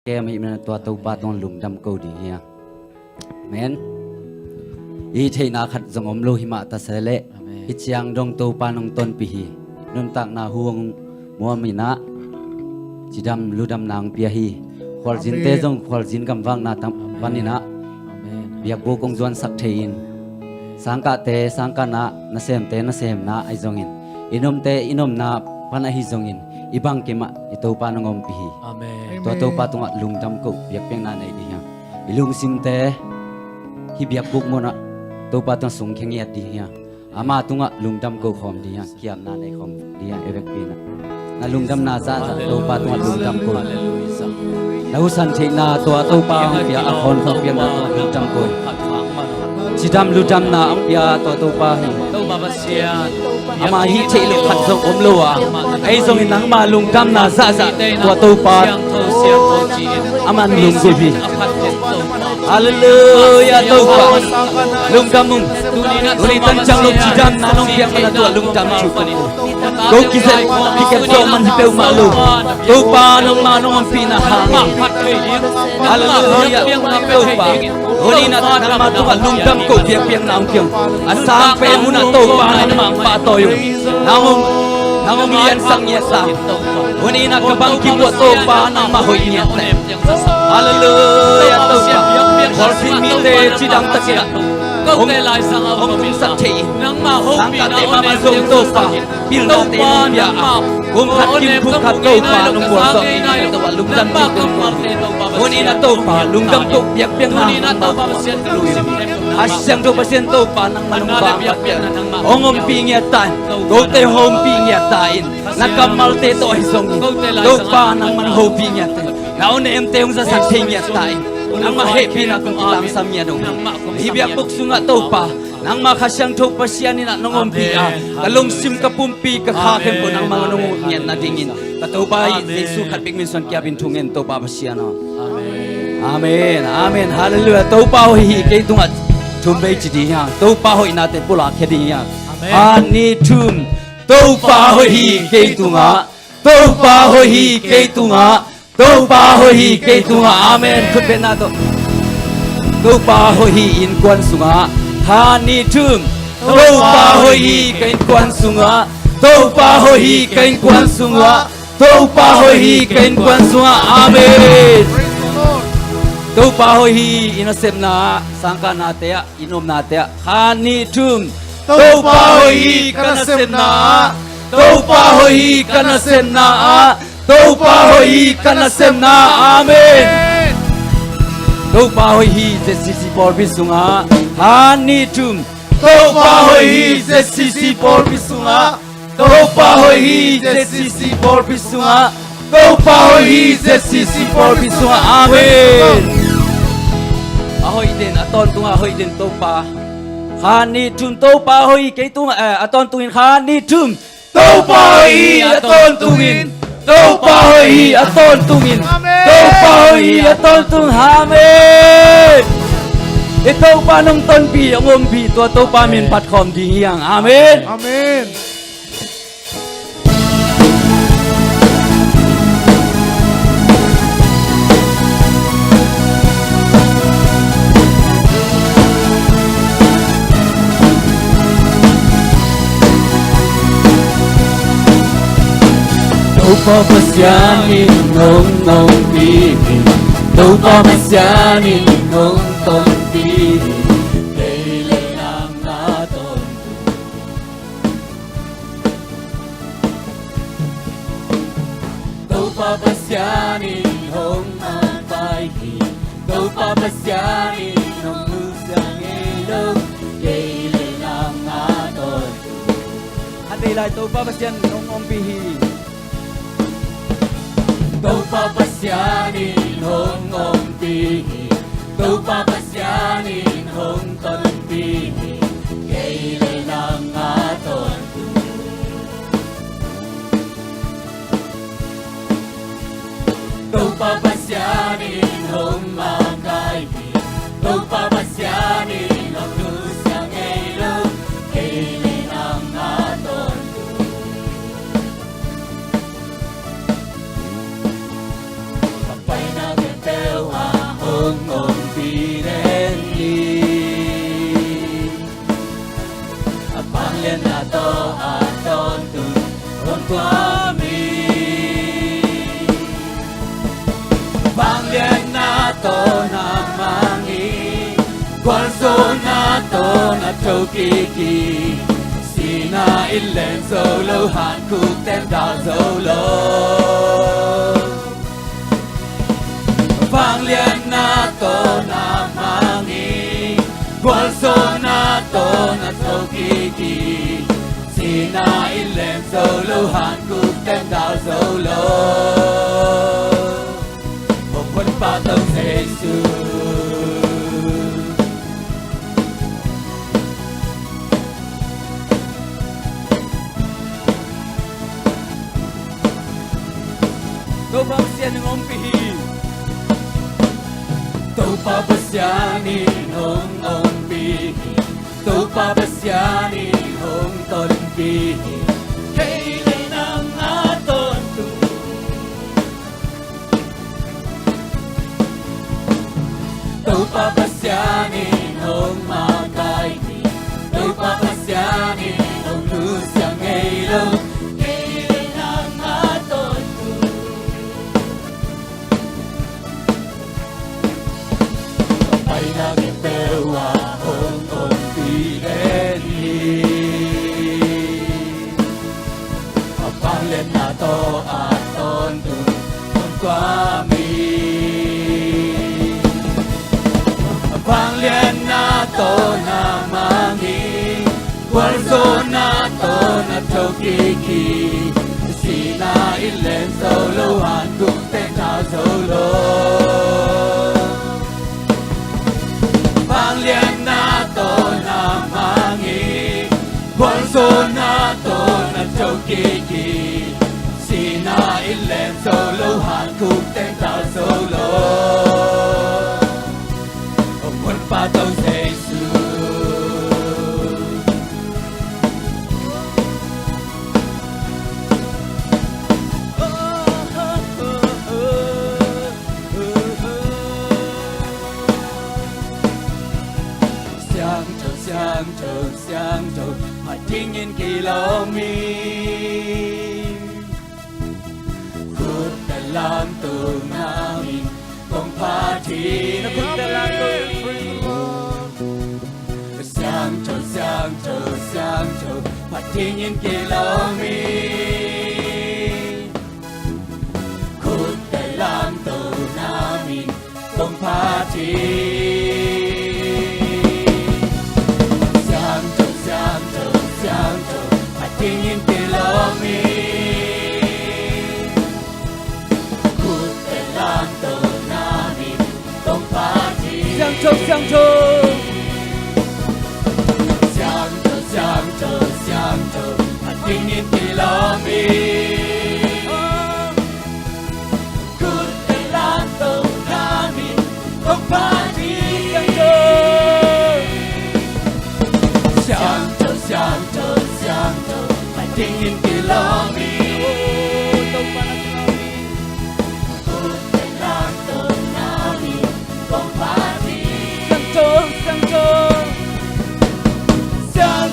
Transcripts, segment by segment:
kem hi na tua to pa ton lum dam ko di ya men i theina khat zongom lo hi ma ta sele i chiang dong to pa nong ton pi hi nun tak na huang mo mi na chidam ludam nang pia hi khwal jin te jong khwal jin kam wang na tam panina biak bo kong juan sak thein sangka te sangka na sem te na sem na ai jongin inom te inom na pana hi jongin ibang kema ito pa nongom pi hi amen to pa tunga lungdam ko biak peng na nei di ha ilung sim te hi biak buk mo na to pa tang sung kheng ya di ha ama tunga lungdam ko khom di ha kiam na nei khom di ha evek pi na lungdam na za to pa tunga lungdam ko na usan the na to pa pia a khon khom piam na lungdam ko chidam ludam na ang pia to pa hi to ba sia ama hi thei lu khat zong om lo wa ai zong nang ma lungdam na za to pa aman lung ko bi hallelujah to pa lungdam mung tuni tan chang lo chidam na nong piam na to lungdam chu ko ki se ki ke so man hi pe ma lo to pa nong ma nong pi na ha hallelujah to pa Holi na nang matuwa lungdam ko piang piang naong kyang asang pe muna to pa na mang pa toyo nangong lian sang niya sa holi na kabang kibo to pa nang mahoy niya hallelujah to pa korsin mi te chidang takira ông sắc thị sáng cả tế mà dùng tô phà bil na tế nông bia ông khát kim phúc khát tô phà nông buồn sọ tô phà lung dam hôn ina tô phà lung dam tô biak biak na asyang tô pasien tô phà nang manung ba ông pi nghe tai tô te hom pi nghe tai nakamal te to ai song tô phà nang man ho pi nghe tai nao ne em te ông sa sắc thị nghe tai nang ma happy na kung ilang samya dong hibiak buk sunga to pa nang ma khasyang thok pasian ni na nongom pi a kalong sim ka pumpi ka kha kem ko nang mga nong ngen na dingin ka to pa Jesu khat pik min son kya bin thungen to pa pasian no amen amen hallelujah to pa hi ke tunga thum be chi di ha to pa hoi na te pula khe di ha ani thum to pa hi ke tunga to pa hi ke tunga to pa hi ke tunga amen khut be na to pa hi in kwan sunga hani thum to pa hi ke in kwan sunga to pa hi ke in kwan sunga to pa hi ke in kwan sunga amen to pa hi inosem na sangka na te inom na te hani thum to pa hi kana sem na to pa hi kana sem na to pa hoi kana sem na amen to pa hoi je sisi por bisunga hani tum to pa hoi je sisi por bisunga to pa hoi je sisi por bisunga to pa hoi je sisi por bisunga amen ahoi den aton tunga hoi den to pa hani tum to pa hoi ke tunga aton tuin hani tum to pa hoi aton tuin to pa hoi aton tungin to pa hoi aton tung amen ito pa nong ton pi ang pi to pa min pat khom di hiang amen amen Tau pa pasyanin nong nong pipi Tau pa pasyanin nong tong pipi Kailan lang naton Tau pa pasyanin nong magpaihi Tau pa pasyanin nong lusang ilog Kailan lang naton Hati lai tau pa pasyanin nong ong pihi Tau papasyanin hong ong pihi Tau papasyanin hong ton pihi Kailan lang aton Tau papasyanin hong magkaibi Tau papasyanin hong lusang ilog Kailan lang aton Kapay na Guardo nato na tokiki Sina ilen solo han kuk tem da solo Vang lian nato na mangi Guardo nato na tokiki Sina ilen solo han kuk tem da solo Một quân ba tông Giêsu Tau pabasian ng pihi Tau pabasiani ng pihi Tau pabasiani ng tolpihi Kailan ang aton tu Tau pabasiani ng magay Tau pabasiani ng lusang ngayon Nagpewa hong pineli Pagpanglen na to at tondun kwami Pagpanglen na to na mangi Guardo na to na tokiki Sina ilen solohan kung tena solo Panglian nato na mangi Guardo nato na tokiki Sina ilen solohan kung tenta solo Upon patong Jesu Siang trâu mà tingin kilomin Kut dalam tu namin kong pati dalam tu Siang trâu mà tingin kilomin Kut dalam tu namin kong pati Tingin kilomi Kut dalam to namin tong pati Siang trâu Tingin kilomi Kut dalam to namin tong pati Siang trâu Tingin kilomi Tau panagkami Kut dalam to namin kong pati Siang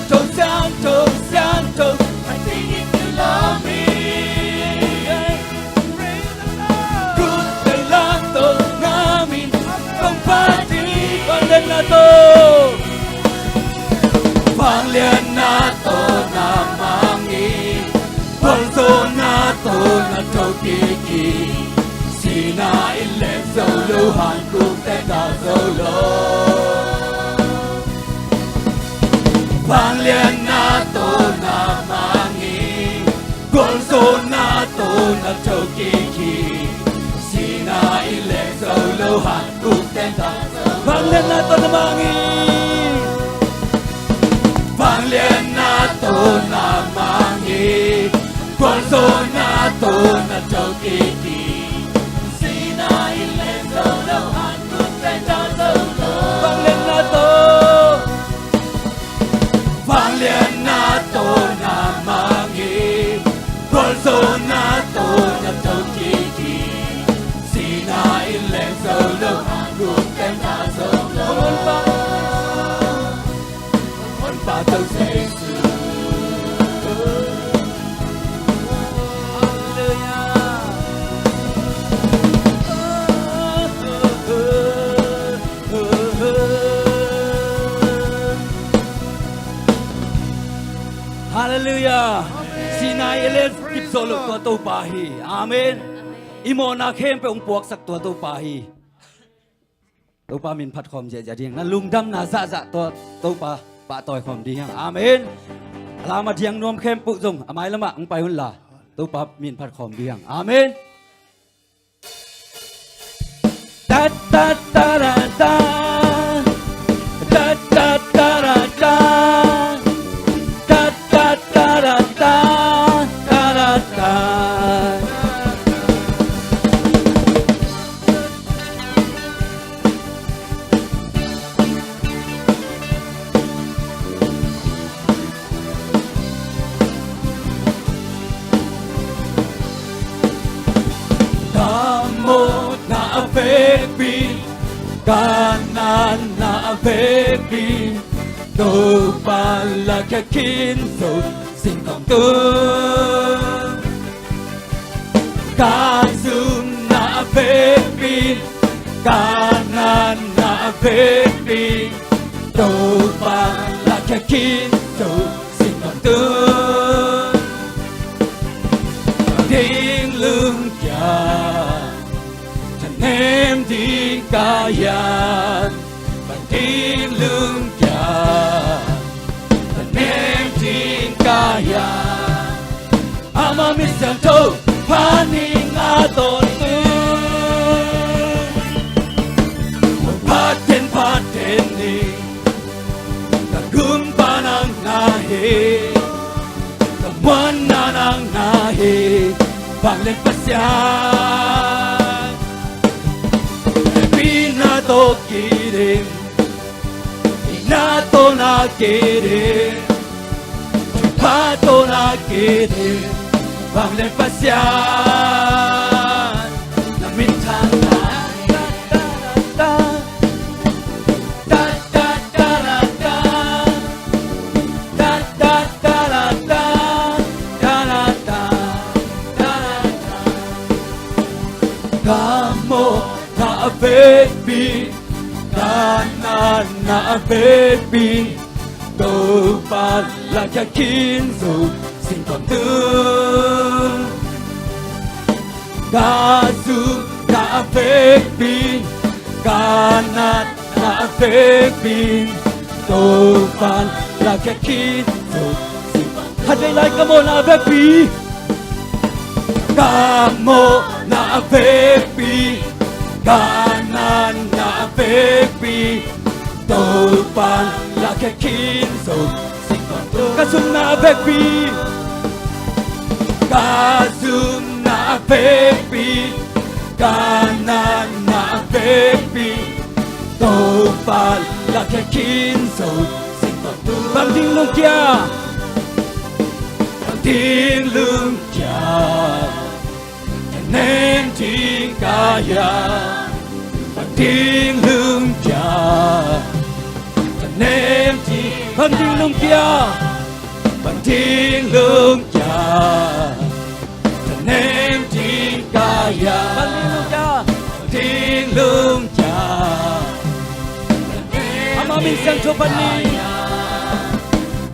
trâu Tingin kilomi Kut dalam to namin kong pati Panglian nato Panglian nato na Guardo nato na tokiki Sina ilen solohan kung teka solo Panglian nato na mangi Guardo nato na tokiki Sina ilen solohan kung teka solo Panglian nato na mangi Panglian nato na mangi Guardo nato na tokiki Sina ilen solohan kung tenta solo Panglian nato na mangi Guardo nato na tokiki Sina ilen solohan kung tenta solo Upon patong Jesu Eles kip solo tua tu pahi. Amen. Imo na khem pe ung puak sak tua tu pahi. Tu pa min phat khom je jading na lung dam na za za tua tu pa toy khom di hang. Amen. Lama diang nom khem pu zong amai lama ung pai hun la. Tu pa min phat khom di hang. Amen. Da da da da da. Da da da da da. Da da da da da. Da da da. Kanan na baby, do pala kakinso sing kong tu. Kazum na baby, kanan na baby, do pala kakinso sing kong tu. Ding lung kia. Em đi ca yan bằng tiếng lương cha em đi ca yan ama misan to paning aton tu paten ni kagum panang nahi kamuan nanang nahi banglen pasyan to kirim inato na kirim pato na kirim banglen pasyan na mintan da da da da da da da da da da da da da kamu na baby na baby do pa la cha kin so sing con tu ga su na baby na baby do pa la cha kin so sing con tu had like come on na baby come na baby kanan na baby do pan la kakin so sing con tu kasum na baby kanan na baby do pan la kakin so sing con tu bang ding lung kia nên tiếng ca yan bằng tiếng lương cha nên tiếng bằng tiếng lương kia bằng tiếng lương cha nên tiếng ca yan bằng tiếng lương cha ama min sang cho pani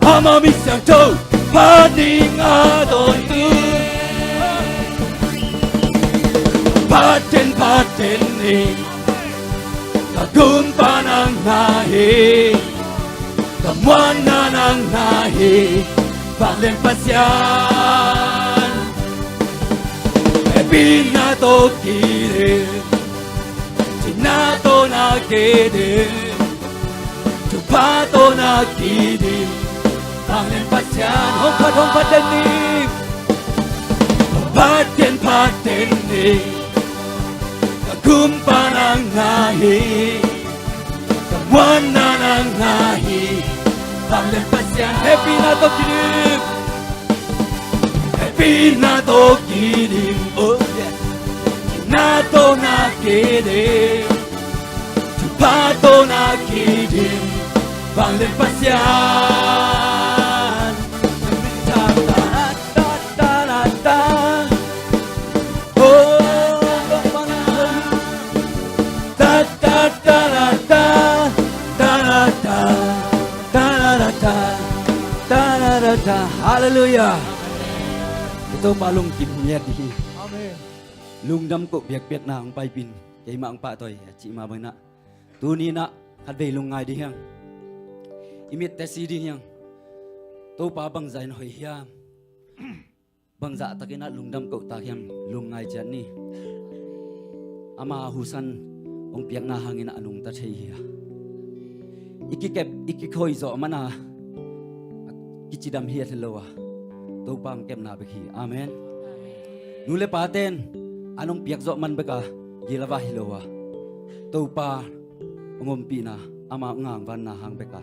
ama min sang cho pani ngadon tu paten ni kagum panang nahi kamuan nanang nahi banglen pasyan ebinato kire tinato na kede tupato na kidi banglen pasyan hong paten ni paten ni kumpanang nahi kamuan nanang nahi banglen pasyan happy na to kirim oh yeah nato na kirim tupato na kirim banglen pasyan Hallelujah. tô pa lung kim nhẹ đi Amen. lung đâm cổ việc Việt Nam bay pin cái mạng pa tôi chị mà bên nè tu ni nè hạt về lung ngay đi hang imit tesi đi hang tô pa bang zain hoi hiam bang dạ ta cái nát lung đâm cổ ta hiam lung ngay chân ni ama husan ông piang na hangin anung ta thei hi ikikep ikikoi zo mana kichidam hiat lowa to pang kem na bekhi amen nule paten anong piak zo man beka gilawa hilowa to pa ngom pi na ama ngang van na hang beka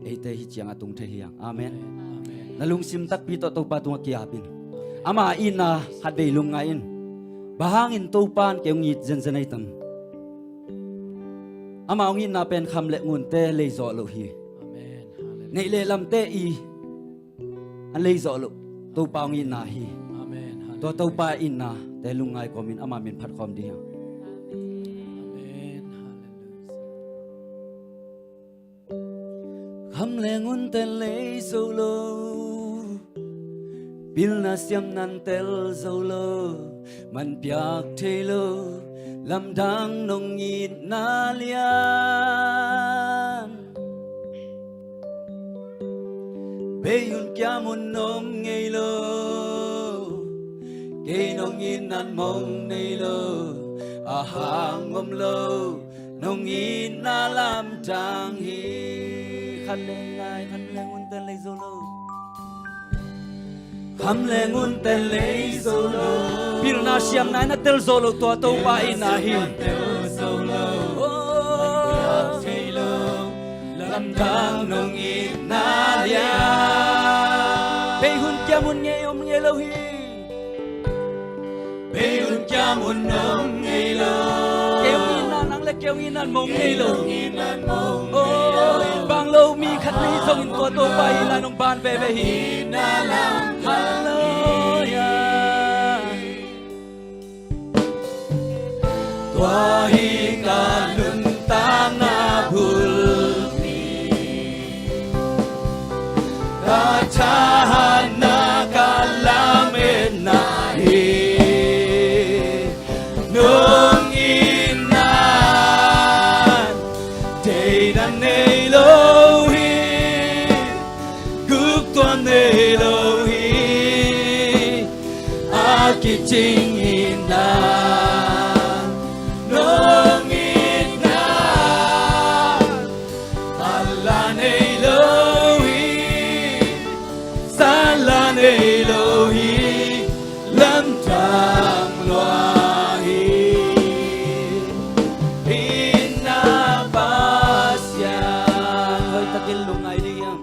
eite hi chiang atung the hiang amen nalung sim tak pi to pa tung kiapin ama ina hadei lungain bahangin to pan keung yit zen zenai tam ama ongin na pen kham le ngun te le zo lo hi Amen. nei le lam te i an le zo lo to pa ongin na hi Amen. to pa in na te lungai komin ama min phat khom di ha Amen. kham le ngun te le zo lo bil na siam nan tel zo lo man piak the lo lam dang nong yin na lian be yun kya mun nong ngei lo ke nong yin nan mong nei lo a hang ngom lo nong yin na lam dang hi khan le ngai khan le ngun ten le zo lo kham le ngun ten le zo lo pil na siam nai na tel zo lo to pa in na hi tel zo lo lam dang nong yin na lian be hun kya mun nge om nge lo hi be hun kya mun om nge lo kêu in na nang le kêu in nan mong nge lo bang lo mi khat ni song in to pa in la nong ban ve ve hi na lam hallelujah tua hi ka lun ta na bul Kachana kalamena nung inan Deidan Elohi Guktuan Elohi Akiting inan nung inan Alan Elohi Salan Elohi Lam Tam Loahi Inna Pasyan Hoy takil lungay diyan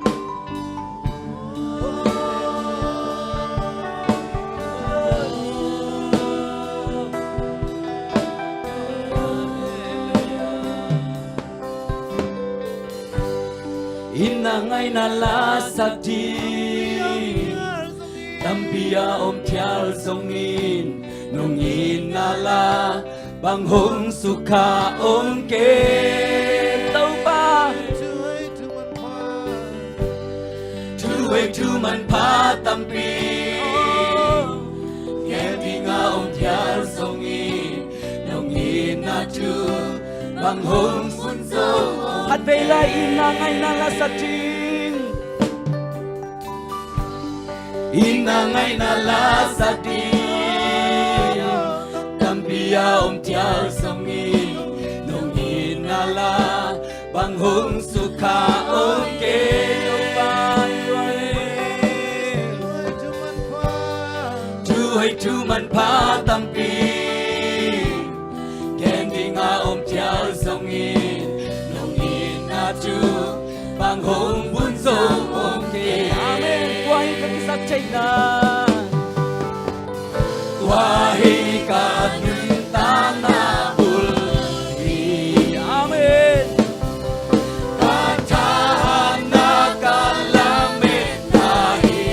Inna ngay nalasati Tampia om thial songin nungin nala bang hong sukha om ke tau ba tu man pa tampi nghe nga om thial songin nungin na tu bang hong sun so hat ve lai ina ngai nala satin Inna ngay na la sa di Tampia om tiar songin Nung ina la Bang hong sukha om ke Tu hay tu man pa tampi Ken di nga om tiar songin Nung ina tu Bang hong bun so om ke Amen Quay các sắc chạy na Wahi ka nun ta na bul hi Amen Kachana kalamet nahi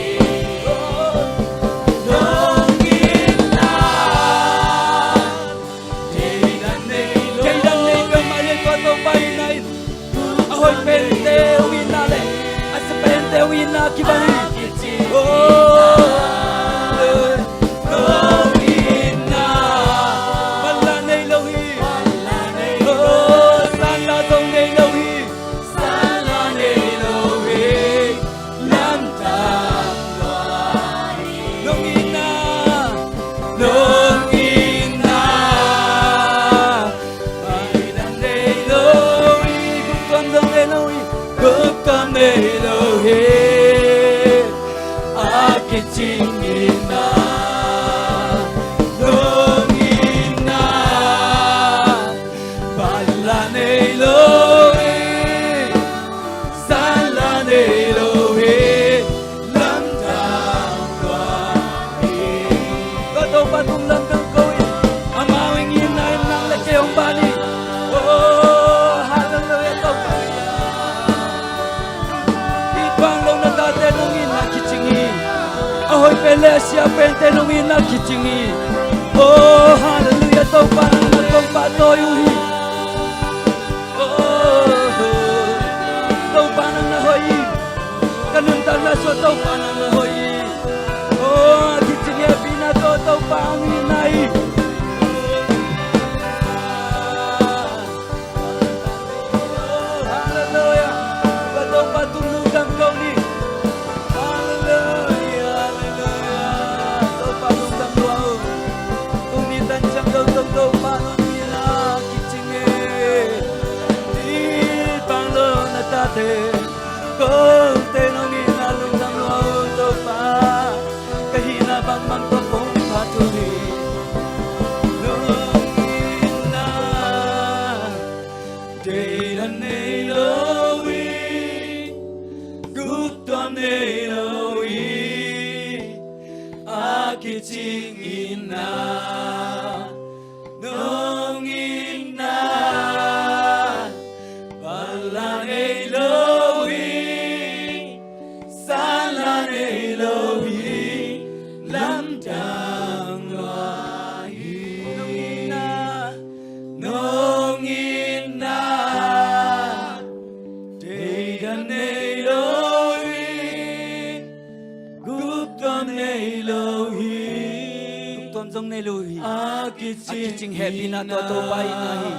Nong ina Kaidan nei kamarin ko to bay nay Ahoy pente wina le Asa pente wina kibani kichingina dongina balane loe salane loe lamdang wahi có đâu ba tung lâm đăng coi amawing inain nang lekeyong bali oh hallelujah to Bang long na dati nung ina kichingi ahoy pelesia pente nung ina kichingi oh hallelujah to parang nagkong patoyuhi oh to parang nahoy kanuntan na so to parang nahoy oh kichingi pinato to parang inay hallelujah bato patulog ang kauni hallelujah hallelujah to parang tamluao tumitan siyang daw to parang nila kichingi di panglo na tate kung tenong inalong tamluao to pa kahina bang magpapong patuli nung ina Data Nailowi Gupta Nailowi Akiting ina Nung ina Pala Nailowi Sala Nailowi Lamdang wahi Nung ina Nung ina Data Nailowi Gupta Nailowi Gupta Nailowi Akiting happy na to pa inahi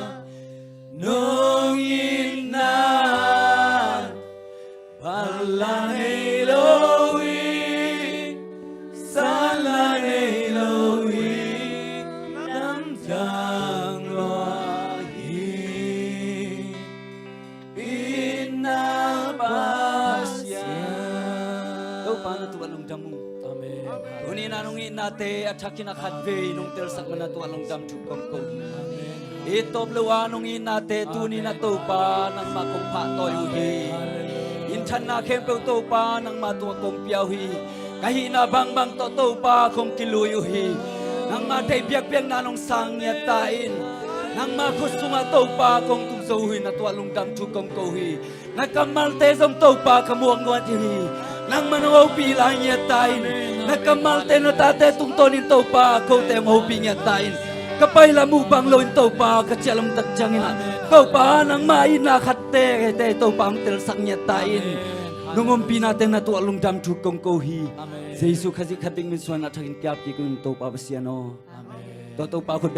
Nung ina Pala Nailowi Sala Nailowi Lamdang wahi Pinapasya Tau paano tuwalong damu Amen. Uni nanungin nate at hakinakadve nung tersak na tuwalong dam chukong ko Ito blawanungin nate tuni na to pa ng makumpa toyuhi Intan na kempew to pa ng matuwa kong piyawi Kahina bang bang to pa kong kiluyuhi Nang matay biyak-biyak na nung sangyatain Nang makusuma to pa kong tungsohi na tuwalong dam chukong kohi Nagkamalte zong to pa kamuang watihi Nang manuwaw pilang yatain Nagkamalte no tate tungtonin to pa kote mahuping yatain Kapay lamubang loin to pa katsialam takjangin to pa nang mainakate kete to pa ang telsang yatain Nungumpi natin na tuwalong dam chukong kohi Sa Isu kasi kating minsuan at hakin kiap kikun to pa basiano To pa ako